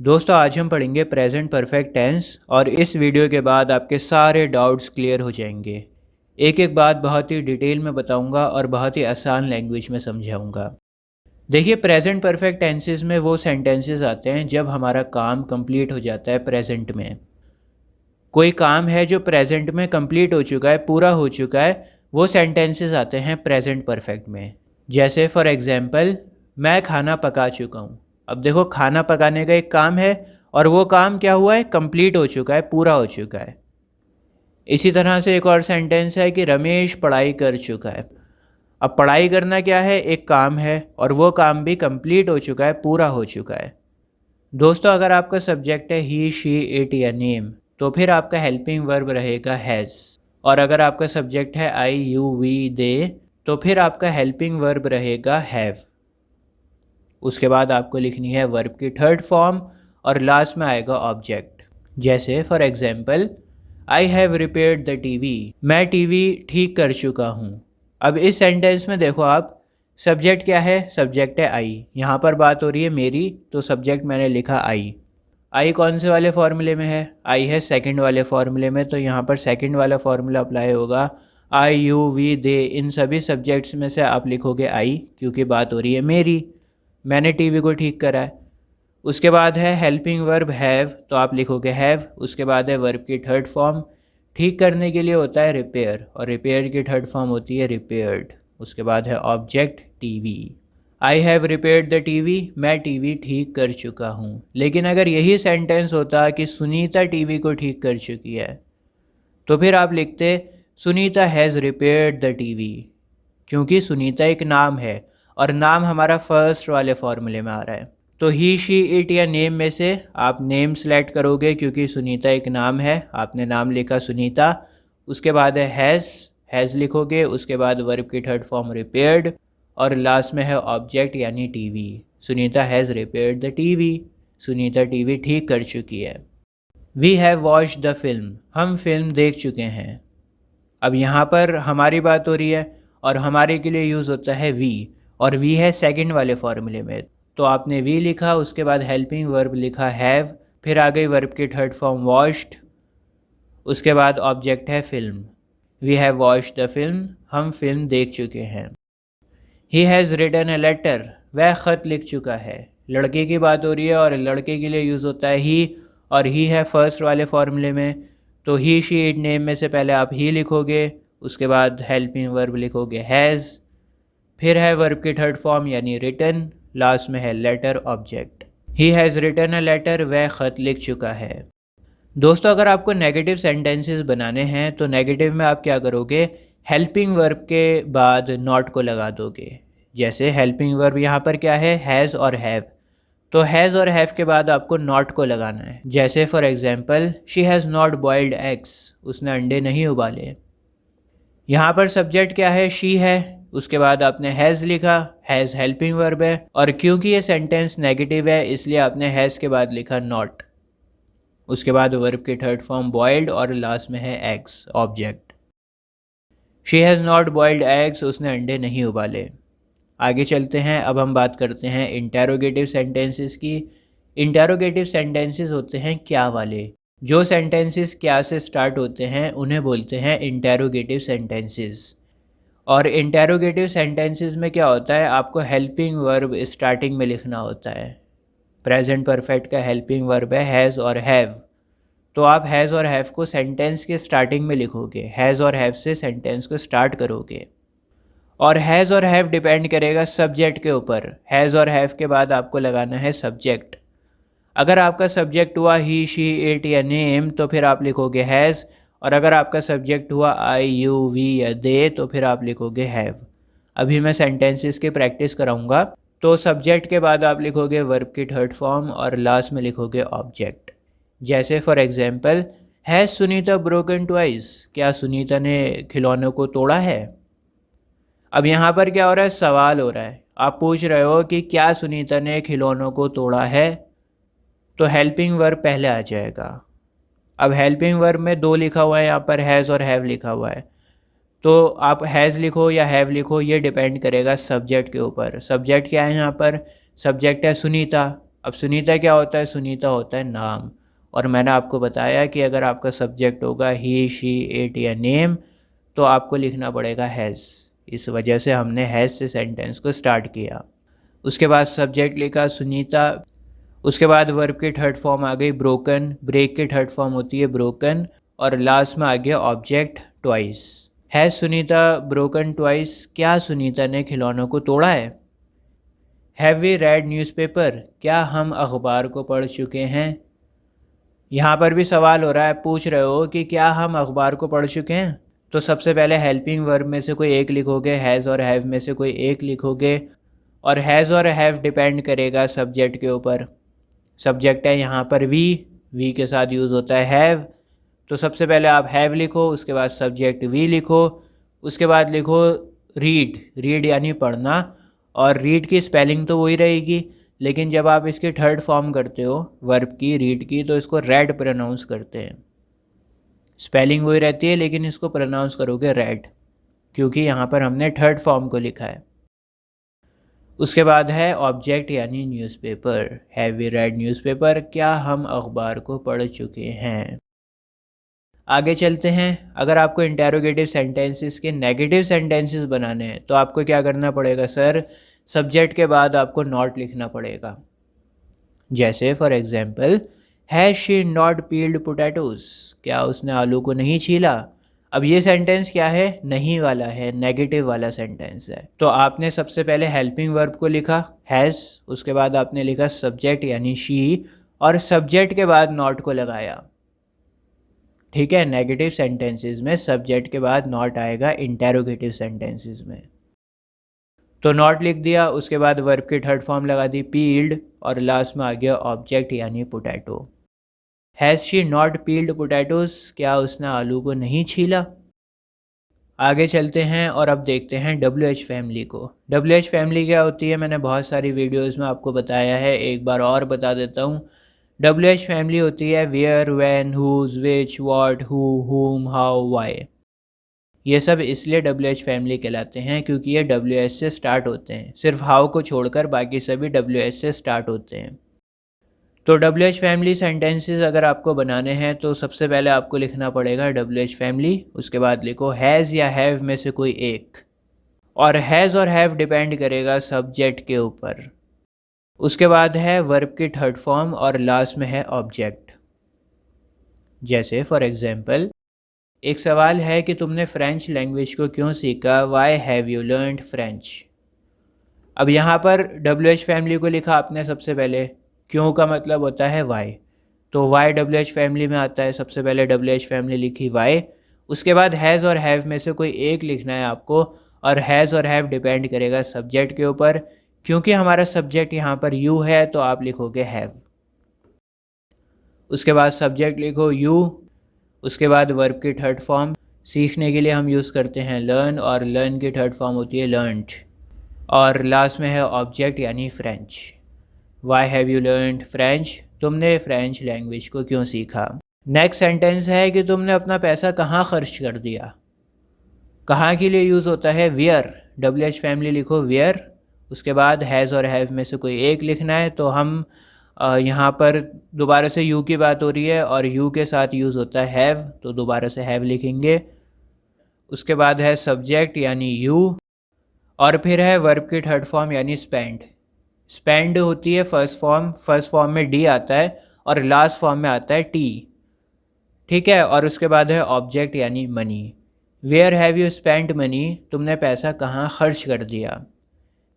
दोस्तों आज हम पढ़ेंगे प्रेजेंट परफेक्ट टेंस और इस वीडियो के बाद आपके सारे डाउट्स क्लियर हो जाएंगे। एक एक बात बहुत ही डिटेल में बताऊंगा और बहुत ही आसान लैंग्वेज में समझाऊंगा। देखिए, प्रेजेंट परफेक्ट टेंसेस में वो सेंटेंसेस आते हैं जब हमारा काम कंप्लीट हो जाता है प्रेजेंट में। कोई काम है जो प्रेजेंट में कंप्लीट हो चुका है, पूरा हो चुका है, वो सेंटेंसेस आते हैं प्रेजेंट परफेक्ट में। जैसे फॉर एग्जांपल, मैं खाना पका चुका हूँ। अब देखो, खाना पकाने का एक काम है और वो काम क्या हुआ है, कंप्लीट हो चुका है, पूरा हो चुका है। इसी तरह से एक और सेंटेंस है कि रमेश पढ़ाई कर चुका है। अब पढ़ाई करना क्या है, एक काम है और वो काम भी कंप्लीट हो चुका है, पूरा हो चुका है। दोस्तों, अगर आपका सब्जेक्ट है ही शी इट या नेम, तो फिर आपका हेल्पिंग वर्ब रहेगा हैज़। और अगर आपका सब्जेक्ट है आई यू वी दे, तो फिर आपका हेल्पिंग वर्ब रहेगा हैव। उसके बाद आपको लिखनी है वर्ब की थर्ड फॉर्म और लास्ट में आएगा ऑब्जेक्ट। जैसे for example, I have repaired the TV, मैं टीवी ठीक कर चुका हूँ। अब इस सेंटेंस में देखो आप, सब्जेक्ट क्या है, सब्जेक्ट है आई। यहाँ पर बात हो रही है मेरी, तो सब्जेक्ट मैंने लिखा आई। आई कौन से वाले फॉर्मूले में है, आई है सेकंड वाले फॉर्मूले में, तो यहाँ पर सेकंड वाला फॉर्मूला अप्लाई होगा। आई यू वी दे, इन सभी सब्जेक्ट्स में से आप लिखोगे आई, क्योंकि बात हो रही है मेरी, मैंने टीवी को ठीक करा है। उसके बाद है हेल्पिंग वर्ब हैव, तो आप लिखोगे हैव। उसके बाद है वर्ब की थर्ड फॉर्म, ठीक करने के लिए होता है रिपेयर, और रिपेयर की थर्ड फॉर्म होती है रिपेयर्ड। उसके बाद है object TV. I have repaired the TV, मैं टीवी ठीक कर चुका हूँ। लेकिन अगर यही सेंटेंस होता कि सुनीता टीवी को ठीक कर चुकी है, तो फिर आप लिखते Sunita has repaired the TV, क्योंकि सुनीता एक नाम है और नाम हमारा फर्स्ट वाले फॉर्मूले में आ रहा है। तो ही शी इट या नेम में से आप नेम सेलेक्ट करोगे, क्योंकि सुनीता एक नाम है, आपने नाम लिखा सुनीता। उसके बाद है हैज़ लिखोगे। उसके बाद वर्ब की थर्ड फॉर्म रिपेयर्ड और लास्ट में है ऑब्जेक्ट यानी TV. Sunita has repaired the TV, Sunita TV ठीक कर चुकी है। We have watched the film, हम फिल्म देख चुके हैं। अब यहाँ पर हमारी बात हो रही है और हमारे के लिए यूज़ होता है वी, और वी है सेकंड वाले फॉर्मूले में, तो आपने वी लिखा। उसके बाद हेल्पिंग वर्ब लिखा हैव, फिर आ गई वर्ब की थर्ड फॉर्म वॉच्ड। उसके बाद ऑब्जेक्ट है film. We have watched the film, हम फिल्म देख चुके हैं। He has written a letter, वह ख़त लिख चुका है। लड़के की बात हो रही है और लड़के के लिए यूज़ होता है ही, और ही है फर्स्ट वाले फॉर्मूले में, तो ही शी इट नेम में से पहले आप ही लिखोगे। उसके बाद हेल्पिंग वर्ब लिखोगे हैज़, फिर है वर्ब की थर्ड फॉर्म यानी रिटन, लास्ट में है letter object. He has written a letter, वह ख़त लिख चुका है। दोस्तों, अगर आपको नेगेटिव सेंटेंसेस बनाने हैं तो नेगेटिव में आप क्या करोगे, हेल्पिंग वर्ब के बाद नॉट को लगा दोगे। जैसे हेल्पिंग वर्ब यहाँ पर क्या है, हैज़ और हैव, तो हैज़ और हैव के बाद आपको नॉट को लगाना है। जैसे for example, she has not boiled eggs, उसने अंडे नहीं उबाले। यहाँ पर सब्जेक्ट क्या है, शी है। उसके बाद आपने हैज़ लिखा, हैज़ हेल्पिंग वर्ब है, और क्योंकि ये सेंटेंस नेगेटिव है इसलिए आपने हैज़ के बाद लिखा नॉट। उसके बाद वर्ब की थर्ड फॉर्म बॉइल्ड और लास्ट में है eggs object. She has not boiled eggs, उसने अंडे नहीं उबाले। आगे चलते हैं, अब हम बात करते हैं इंटेरोगेटिव सेंटेंसेस की। इंटेरोगेटिव सेंटेंसेस होते हैं क्या वाले। जो सेंटेंसेस क्या से स्टार्ट होते हैं उन्हें बोलते हैं इंटेरोगेटिव सेंटेंसेस। और इंटेरोगेटिव सेंटेंसेस में क्या होता है, आपको हेल्पिंग वर्ब स्टार्टिंग में लिखना होता है। प्रेजेंट परफेक्ट का हेल्पिंग वर्ब है हैज़ और हैव, तो आप हैज़ और हैव को सेंटेंस के स्टार्टिंग में लिखोगे, हैज़ और हैव से सेंटेंस को स्टार्ट करोगे। और हैज़ और हैव डिपेंड करेगा सब्जेक्ट के ऊपर। हैज़ और हैव के बाद आपको लगाना है सब्जेक्ट। अगर आपका सब्जेक्ट हुआ ही शी इट या नेम, तो फिर आप लिखोगे हैज़, और अगर आपका सब्जेक्ट हुआ आई यू वी या दे, तो फिर आप लिखोगे हैव। अभी मैं सेंटेंसेस की प्रैक्टिस कराऊंगा। तो सब्जेक्ट के बाद आप लिखोगे वर्ब की थर्ड फॉर्म और लास्ट में लिखोगे ऑब्जेक्ट। जैसे for example, has Sunita broken twice, क्या सुनीता ने खिलौनों को तोड़ा है। अब यहाँ पर क्या हो रहा है, सवाल हो रहा है। आप पूछ रहे हो कि क्या सुनीता ने खिलौनों को तोड़ा है, तो हेल्पिंग वर्ब पहले आ जाएगा। अब हेल्पिंग वर्ब में दो लिखा हुआ है, यहाँ पर हैज़ और हैव लिखा हुआ है, तो आप हैज़ लिखो या हैव लिखो, ये डिपेंड करेगा सब्जेक्ट के ऊपर। सब्जेक्ट क्या है यहाँ पर, सब्जेक्ट है सुनीता। अब सुनीता क्या होता है? सुनीता होता है नाम। और मैंने आपको बताया कि अगर आपका सब्जेक्ट होगा ही, शी, इट या नेम, तो आपको लिखना पड़ेगा हैज़। इस वजह से हमने हैज़ से सेंटेंस को स्टार्ट किया। उसके बाद सब्जेक्ट लिखा सुनीता। उसके बाद वर्ब की थर्ड फॉर्म आ गई ब्रोकन, ब्रेक की थर्ड फॉर्म होती है ब्रोकन, और लास्ट में आ गया object twice. Has Sunita broken twice? क्या सुनीता ने खिलौनों को तोड़ा है? Have we read newspaper? क्या हम अखबार को पढ़ चुके हैं? यहाँ पर भी सवाल हो रहा है, पूछ रहे हो कि क्या हम अखबार को पढ़ चुके हैं? तो सबसे पहले हेल्पिंग वर्ब में से कोई एक लिखोगे, हैज़ और हैव में से कोई एक लिखोगे, और हैज़ और हैव डिपेंड करेगा सब्जेक्ट के ऊपर। सब्जेक्ट है यहाँ पर वी के साथ यूज़ होता है हैव, तो सबसे पहले आप हैव लिखो, उसके बाद सब्जेक्ट वी लिखो, उसके बाद लिखो रीड, रीड यानी पढ़ना, और रीड की स्पेलिंग तो वही रहेगी, लेकिन जब आप इसकी थर्ड फॉर्म करते हो वर्ब की, रीड की, तो इसको रेड प्रोनाउंस करते हैं। स्पेलिंग वही रहती है लेकिन इसको प्रोनाउंस करोगे रेड, क्योंकि यहाँ पर हमने थर्ड फॉर्म को लिखा है। उसके बाद है ऑब्जेक्ट यानी newspaper. Have we read newspaper? क्या हम अखबार को पढ़ चुके हैं? आगे चलते हैं। अगर आपको इंटेरोगेटिव सेंटेंसेस के नेगेटिव सेंटेंसेस बनाने हैं तो आपको क्या करना पड़ेगा सर? सब्जेक्ट के बाद आपको नॉट लिखना पड़ेगा। जैसे for example, has she not peeled potatoes? क्या उसने आलू को नहीं छीला? अब ये सेंटेंस क्या है? नहीं वाला है, नेगेटिव वाला सेंटेंस है। तो आपने सबसे पहले हेल्पिंग वर्ब को लिखा हैज़, उसके बाद आपने लिखा सब्जेक्ट यानी शी, और सब्जेक्ट के बाद नॉट को लगाया। ठीक है, नेगेटिव सेंटेंसेस में सब्जेक्ट के बाद नॉट आएगा इंटेरोगेटिव सेंटेंसेस में। तो नॉट लिख दिया, उसके बाद वर्ब की थर्ड फॉर्म लगा दी पील्ड, और लास्ट में आ गया ऑब्जेक्ट यानी potato. Has she not peeled potatoes? क्या उसने आलू को नहीं छीला? आगे चलते हैं और अब देखते हैं WH फैमिली को। WH फैमिली क्या होती है मैंने बहुत सारी वीडियोस में आपको बताया है, एक बार और बता देता हूँ। WH फैमिली होती है where, when, whose, which, what, who, whom, how, why. ये सब इसलिए WH फैमिली कहलाते हैं क्योंकि ये WH से स्टार्ट होते हैं। सिर्फ हाउ को छोड़कर बाकी सभी WH से स्टार्ट होते हैं। तो WH फैमिली सेंटेंसेस अगर आपको बनाने हैं तो सबसे पहले आपको लिखना पड़ेगा WH फैमिली, उसके बाद लिखो हैज़ या हैव में से कोई एक, और हैज़ और हैव डिपेंड करेगा सब्जेक्ट के ऊपर। उसके बाद है वर्ब की थर्ड फॉर्म, और लास्ट में है ऑब्जेक्ट। जैसे फॉर एग्जांपल, एक सवाल है कि तुमने फ्रेंच लैंग्वेज को क्यों सीखा? Why have you learned French? अब यहाँ पर WH फैमिली को लिखा आपने सबसे पहले, क्यों का मतलब होता है वाई, तो वाई WH फैमिली में आता है। सबसे पहले WH फैमिली लिखी वाई, उसके बाद हैज़ और हैव में से कोई एक लिखना है आपको, और हैज़ और हैव डिपेंड करेगा सब्जेक्ट के ऊपर। क्योंकि हमारा सब्जेक्ट यहाँ पर यू है तो आप लिखोगे हैव। उसके बाद सब्जेक्ट लिखो यू, उसके बाद वर्ब की थर्ड फॉर्म, सीखने के लिए हम यूज़ करते हैं लर्न, और लर्न की थर्ड फॉर्म होती है लर्नड, और लास्ट में है ऑब्जेक्ट यानी French. Why have you learned French? तुमने फ्रेंच लैंग्वेज को क्यों सीखा? नेक्स्ट सेंटेंस है कि तुमने अपना पैसा कहाँ खर्च कर दिया? कहाँ के लिए यूज़ होता है? वेयर। WH फैमिली लिखो वेयर, उसके बाद हैज़ और हैव में से कोई एक लिखना है। तो हम यहाँ पर दोबारा से यू की बात हो रही है और यू के साथ यूज़ होता है हैव, तो दोबारा से हैव लिखेंगे। उसके बाद है सब्जेक्ट यानी यू, और फिर है वर्ब की थर्ड फॉर्म यानी स्पेंड। स्पेंड होती है फर्स्ट फॉर्म में डी आता है और लास्ट फॉर्म में आता है टी। ठीक है, और उसके बाद है ऑब्जेक्ट यानी money. Where have you spend money? तुमने पैसा कहाँ खर्च कर दिया?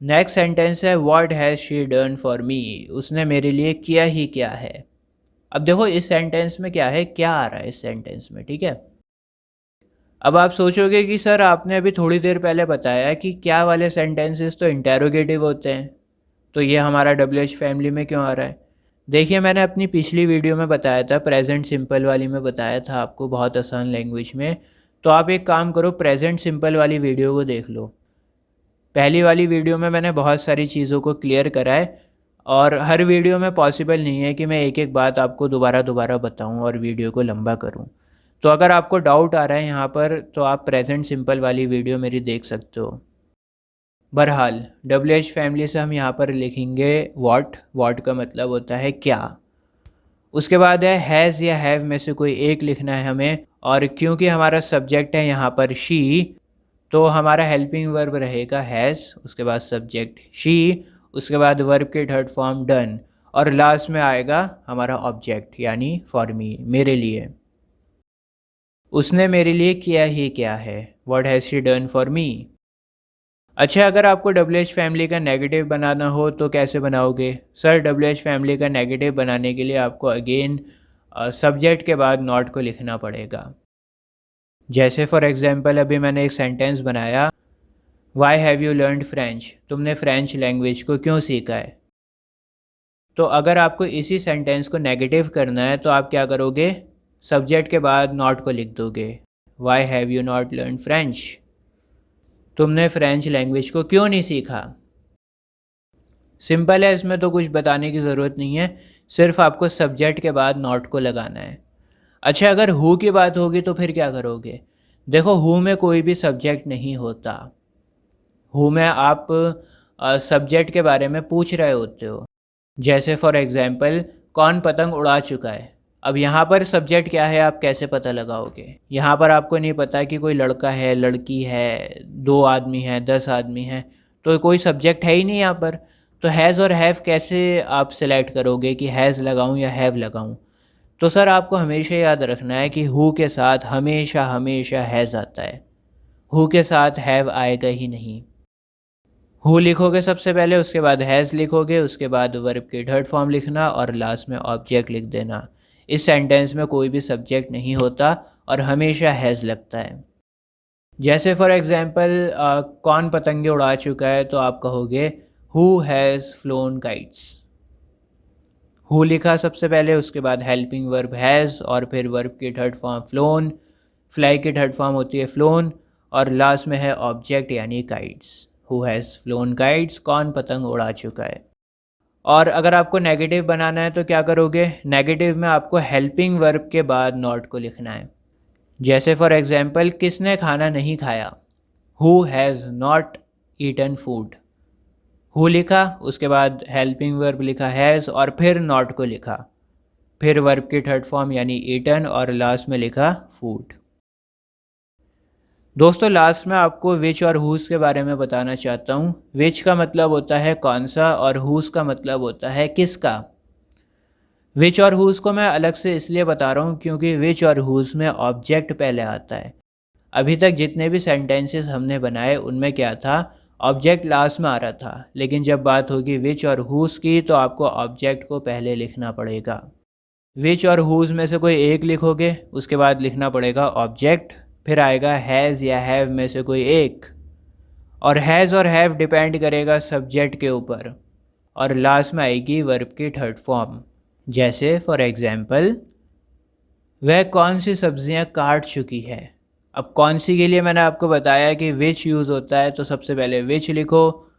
नेक्स्ट सेंटेंस है what has she done for me? उसने मेरे लिए किया ही क्या है? अब देखो इस सेंटेंस में क्या है, क्या आ रहा है इस सेंटेंस में, ठीक है। अब आप सोचोगे कि सर आपने अभी थोड़ी देर पहले बताया कि क्या वाले सेंटेंसेस तो इंटेरोगेटिव होते हैं, तो ये हमारा WH फैमिली में क्यों आ रहा है? देखिए मैंने अपनी पिछली वीडियो में बताया था, प्रेजेंट सिंपल वाली में बताया था आपको बहुत आसान लैंग्वेज में। तो आप एक काम करो, प्रेजेंट सिंपल वाली वीडियो को देख लो। पहली वाली वीडियो में मैंने बहुत सारी चीज़ों को क्लियर करा है, और हर वीडियो में पॉसिबल नहीं है कि मैं एक एक बात आपको दोबारा दोबारा बताऊं और वीडियो को लंबा करूं। तो अगर आपको डाउट आ रहा है यहाँ पर तो आप प्रेजेंट सिंपल वाली वीडियो मेरी देख सकते हो। बहरहाल WH फैमिली से हम यहाँ पर लिखेंगे वॉट का मतलब होता है क्या। उसके बाद है हैज़ या हैव में से कोई एक लिखना है हमें, और क्योंकि हमारा सब्जेक्ट है यहाँ पर शी, तो हमारा हेल्पिंग वर्ब रहेगा हैज़, उसके बाद सब्जेक्ट शी, उसके बाद वर्ब के थर्ड फॉर्म डन, और लास्ट में आएगा हमारा ऑब्जेक्ट यानी फॉर मी, मेरे लिए। उसने मेरे लिए किया ही क्या है, what has she done for मी। अच्छा, अगर आपको WH फैमिली का नेगेटिव बनाना हो तो कैसे बनाओगे सर? WH फैमिली का नेगेटिव बनाने के लिए आपको अगेन सब्जेक्ट के बाद नॉट को लिखना पड़ेगा। जैसे फॉर एग्जांपल अभी मैंने एक सेंटेंस बनाया, why have you learned French, तुमने फ्रेंच लैंग्वेज को क्यों सीखा है। तो अगर आपको इसी सेंटेंस को नेगेटिव करना है तो आप क्या करोगे, सब्जेक्ट के बाद नॉट को लिख दोगे, why have you not learn French, तुमने फ्रेंच लैंग्वेज को क्यों नहीं सीखा। सिंपल है, इसमें तो कुछ बताने की ज़रूरत नहीं है, सिर्फ आपको सब्जेक्ट के बाद नॉट को लगाना है। अच्छा, अगर हु की बात होगी तो फिर क्या करोगे? देखो, हु में कोई भी सब्जेक्ट नहीं होता। हु में आप सब्जेक्ट के बारे में पूछ रहे होते हो। जैसे फॉर एग्जांपल, कौन पतंग उड़ा चुका है। अब यहाँ पर सब्जेक्ट क्या है, आप कैसे पता लगाओगे? यहाँ पर आपको नहीं पता कि कोई लड़का है, लड़की है, 2 आदमी हैं, 10 आदमी हैं, तो कोई सब्जेक्ट है ही नहीं यहाँ पर। तो हैज़ और हैव कैसे आप सेलेक्ट करोगे कि हैज़ लगाऊँ या हैव लगाऊँ? तो सर आपको हमेशा याद रखना है कि हु के साथ हमेशा हमेशा हैज़ आता है, हु के साथ हैव आएगा ही नहीं। हु लिखोगे सबसे पहले, उसके बाद हैज़ लिखोगे, उसके बाद वर्ब की थर्ड फॉर्म लिखना और लास्ट में ऑब्जेक्ट लिख देना। इस सेंटेंस में कोई भी सब्जेक्ट नहीं होता और हमेशा हैज़ लगता है। जैसे फॉर एग्जांपल कौन पतंगे उड़ा चुका है, तो आप कहोगे who has phloem kites. Who लिखा सबसे पहले, उसके बाद हेल्पिंग वर्ब हैज़ और फिर वर्ब की थर्ड फॉर्म फ्लोन, फ्लाई की थर्ड फॉर्म होती है फ्लोन, और लास्ट में है ऑब्जेक्ट यानी kites. Who has phloem kites, कौन पतंग उड़ा चुका है। और अगर आपको नेगेटिव बनाना है तो क्या करोगे? नेगेटिव में आपको हेल्पिंग वर्ब के बाद नॉट को लिखना है। जैसे फॉर एग्जांपल, किसने खाना नहीं खाया, who has not eaten food. Who लिखा, उसके बाद हेल्पिंग वर्ब लिखा हैज़ और फिर नॉट को लिखा, फिर वर्ब की थर्ड फॉर्म यानी ईटन और लास्ट में लिखा फूड। दोस्तों, लास्ट में आपको विच और हुज़ के बारे में बताना चाहता हूँ। विच का मतलब होता है कौन सा और हुज़ का मतलब होता है किसका। विच और हुज़ को मैं अलग से इसलिए बता रहा हूँ क्योंकि विच और हुज़ में ऑब्जेक्ट पहले आता है। अभी तक जितने भी सेंटेंसेस हमने बनाए उनमें क्या था, ऑब्जेक्ट लास्ट में आ रहा था, लेकिन जब बात होगी विच और हुज़ की तो आपको ऑब्जेक्ट को पहले लिखना पड़ेगा। विच और हुज़ में से कोई एक लिखोगे, उसके बाद लिखना पड़ेगा ऑब्जेक्ट, फिर आएगा हैज़ या हैव में से कोई एक, और हैज़ और हैव डिपेंड करेगा सब्जेक्ट के ऊपर, और लास्ट में आएगी वर्ब की थर्ड फॉर्म। जैसे फॉर एग्जांपल, वह कौन सी सब्जियां काट चुकी है। अब कौन सी के लिए मैंने आपको बताया कि विच यूज़ होता है, तो सबसे पहले विच लिखो,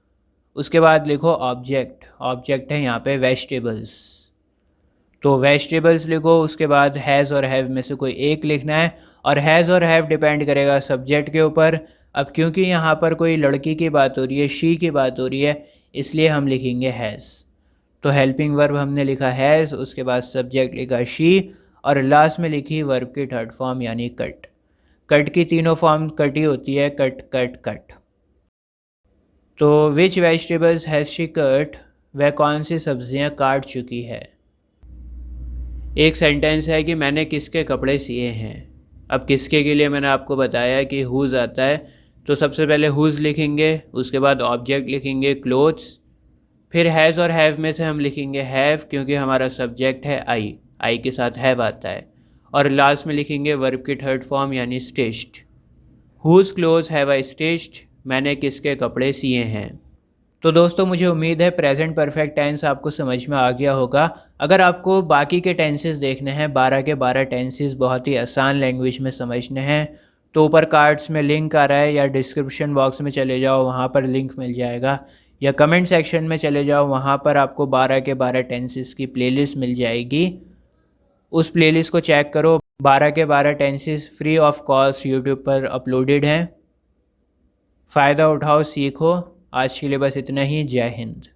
उसके बाद लिखो ऑब्जेक्ट। ऑब्जेक्ट है यहाँ पे वेजिटेबल्स, तो वेजिटेबल्स लिखो, उसके बाद हैज़ और हैव में से कोई एक लिखना है, और हैज़ और हैव डिपेंड करेगा सब्जेक्ट के ऊपर। अब क्योंकि यहाँ पर कोई लड़की की बात हो रही है, शी की बात हो रही है, इसलिए हम लिखेंगे हैज़। तो हेल्पिंग वर्ब हमने लिखा हैज़, उसके बाद सब्जेक्ट लिखा शी, और लास्ट में लिखी वर्ब की थर्ड फॉर्म यानी कट। कट की तीनों फॉर्म कटी होती है, कट कट कट। तो विच वेजिटेबल्स हैज़ शी कट, वह कौन सी सब्जियां काट चुकी है। एक सेंटेंस है कि मैंने किसके कपड़े सिए हैं। अब किसके के लिए मैंने आपको बताया कि हुज़ आता है, तो सबसे पहले हुज़ लिखेंगे, उसके बाद ऑब्जेक्ट लिखेंगे क्लोथ्स, फिर हैज़ और हैव में से हम लिखेंगे हैव क्योंकि हमारा सब्जेक्ट है आई के साथ हैव आता है, और लास्ट में लिखेंगे वर्ब की थर्ड फॉर्म यानी stitched. Who's clothes have I stitched, मैंने किसके कपड़े सिए हैं। तो दोस्तों, मुझे उम्मीद है प्रेजेंट परफेक्ट टेंस आपको समझ में आ गया होगा। अगर आपको बाकी के टेंसेस देखने हैं, 12 के 12 टेंसेस बहुत ही आसान लैंग्वेज में समझने हैं, तो ऊपर कार्ड्स में लिंक आ रहा है, या डिस्क्रिप्शन बॉक्स में चले जाओ, वहाँ पर लिंक मिल जाएगा, या कमेंट सेक्शन में चले जाओ, वहाँ पर आपको 12 के 12 टेंसेस की प्लेलिस्ट मिल जाएगी। उस प्लेलिस्ट को चेक करो। 12 के 12 tenses free of cost YouTube पर अपलोडेड हैं। फ़ायदा उठाओ, सीखो। आज के लिए बस इतना ही। जय हिंद।